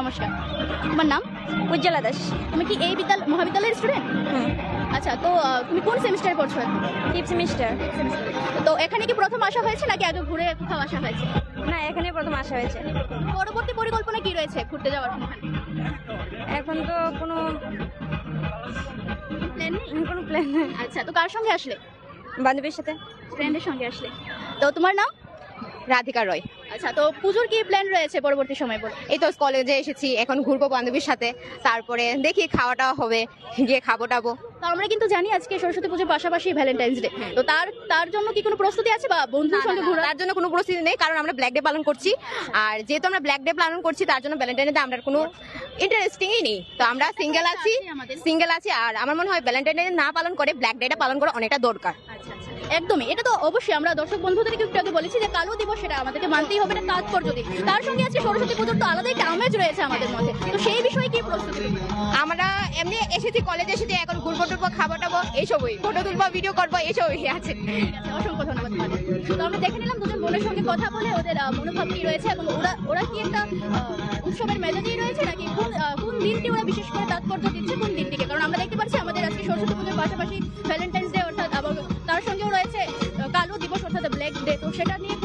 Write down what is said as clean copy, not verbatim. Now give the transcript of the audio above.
নমস্কার, তোমার নাম? উজ্জ্বলা দাস। তুমি কি এই মহাবিদ্যালয়ের স্টুডেন্ট? আচ্ছা, তো তুমি কোন সেমিস্টারে পড়ছো এখন? 5th semester. তো এখানে কি প্রথম আসা হয়েছে নাকি আগে ঘুরে কোথাও আসা হয়েছে? না, এখানে প্রথম আসা হয়েছে। পরবর্তী পরিকল্পনা কি রয়েছে ঘুরতে যাওয়ার? এখন তো কোনো প্ল্যান নেই? কোনো প্ল্যান নেই। আচ্ছা, তো কার সঙ্গে আসলে? বান্ধবীর সাথে। ফ্রেন্ডের সঙ্গে আসলে। তো তোমার নাম? রাধিকা রয়। আচ্ছা, তো পুজোর কি প্ল্যান রয়েছে পরবর্তী সময় বল? এই তো কলেজে এসেছি, এখন ঘুরবো বান্ধবীর সাথে, তারপরে দেখি খাওয়াটা হবে, গিয়ে খাবো টাবো। তো আমরা কিন্তু জানি আজকে সরস্বতী পুজোর পাশাপাশি ভ্যালেন্টাইন্স ডে, তো তার জন্য কি কোনো প্রস্তুতি আছে বা বন্ধুর সঙ্গে ঘোরা? তার জন্য কোনো প্রস্তুতি নেই, কারণ আমরা ব্ল্যাক ডে পালন করছি। আর যেহেতু আমরা ব্ল্যাক ডে পালন করছি, তার জন্য ভ্যালেন্টাইন ডে আমরা কোনো ইন্টারেস্টিংই নেই। তো আমরা সিঙ্গেল আছি, আর আমার মনে হয় ভ্যালেন্টাইন ডে না পালন করে ব্ল্যাক ডেটা পালন করা অনেকটা দরকার। আচ্ছা আচ্ছা, একদমই। এটা তো অবশ্যই আমরা দর্শক বন্ধুদেরকে একটু আগে বলেছি যে কালো দিবস, সেটা আমাদেরকে মানতেই হবে, না তাৎপর্য দিক। তার সঙ্গে আজকে সরস্বতী পুজোর তো আলাদা একটা আমেজ রয়েছে আমাদের মধ্যে, তো সেই বিষয়ে কি প্রস্তুতি? আমরা এমনি এসেছি, কলেজে এসেছি, এখন ঘুরবো টুরবো, খাবো টাবো, এইসবই, ফটো তুলবো, ভিডিও করবো, এইসবই আছে। ঠিক আছে, অসংখ্য ধন্যবাদ তোমাদের। তো আমরা দেখে নিলাম দুজন বোনের সঙ্গে কথা বলে ওদের মনোভাব কি রয়েছে, এবং ওরা কি একটা উৎসবের মেজাজেই রয়েছে, নাকি কোন দিনটি ওরা বিশেষ করে তাৎপর্য দিচ্ছে কোন দিনটিকে। কারণ আমরা দেখতে পাচ্ছি আমাদের আজকে সরস্বতী পুজোর পাশাপাশি ভ্যালেন্টাইন্স ডে, অর্থাৎ আবার তার সঙ্গেও রয়েছে কালো দিবস অর্থাৎ ব্ল্যাক ডে, তো সেটা নিয়ে